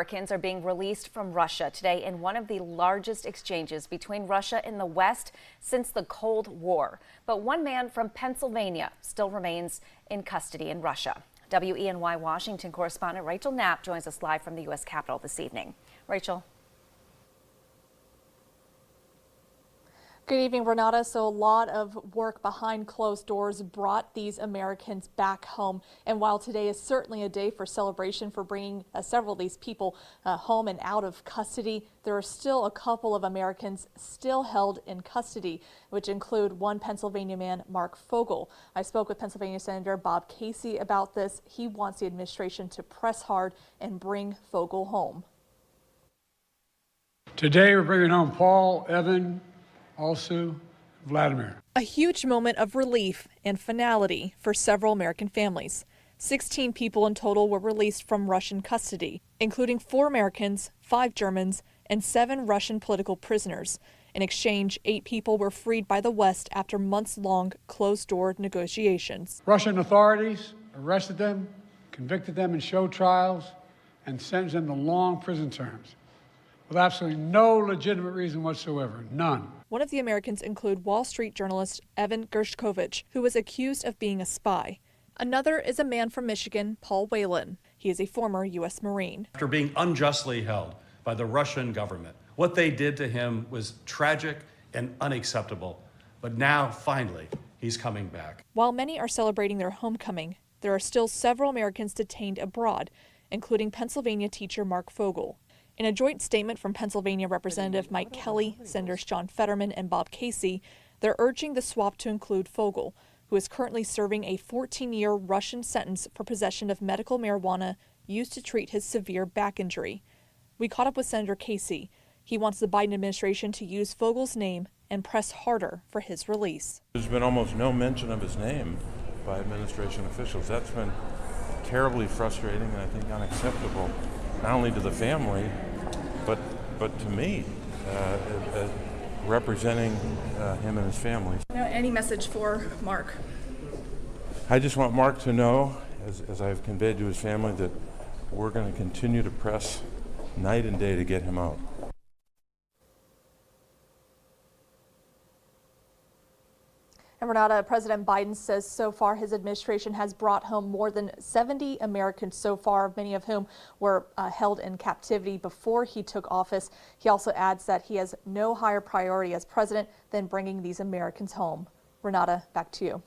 Americans are being released from Russia today in one of the largest exchanges between Russia and the West since the Cold War. But one man from Pennsylvania still remains in custody in Russia. WENY Washington correspondent Rachel Knapp joins us live from the U.S. Capitol this evening. Rachel. Good evening, Renata. So a lot of work behind closed doors brought these Americans back home. And while today is certainly a day for celebration for bringing several of these people home and out of custody, there are still a couple of Americans still held in custody, which include one Pennsylvania man, Mark Fogel. I spoke with Pennsylvania Senator Bob Casey about this. He wants the administration to press hard and bring Fogel home. Today we're bringing home Paul, Evan, also Vladimir. A huge moment of relief and finality for several American families. 16 people in total were released from Russian custody, including 4 Americans, 5 Germans, and 7 Russian political prisoners. In exchange, 8 people were freed by the West after months-long closed-door negotiations. Russian authorities arrested them, convicted them in show trials, and sentenced them to long prison terms with absolutely no legitimate reason whatsoever, none. One of the Americans include Wall Street journalist Evan Gershkovich, who was accused of being a spy. Another is a man from Michigan, Paul Whelan. He is a former U.S. Marine. After being unjustly held by the Russian government, what they did to him was tragic and unacceptable. But now, finally, he's coming back. While many are celebrating their homecoming, there are still several Americans detained abroad, including Pennsylvania teacher Mark Fogel. In a joint statement from Pennsylvania Representative Mike Kelly, Senators John Fetterman and Bob Casey, they're urging the swap to include Fogel, who is currently serving a 14-year Russian sentence for possession of medical marijuana used to treat his severe back injury. We caught up with Senator Casey. He wants the Biden administration to use Fogel's name and press harder for his release. There's been almost no mention of his name by administration officials. That's been terribly frustrating and I think unacceptable, not only to the family, but to me, representing him and his family. Any message for Mark? I just want Mark to know, as I've conveyed to his family, that we're going to continue to press night and day to get him out. And Renata, President Biden says so far his administration has brought home more than 70 Americans so far, many of whom were held in captivity before he took office. He also adds that he has no higher priority as president than bringing these Americans home. Renata, back to you.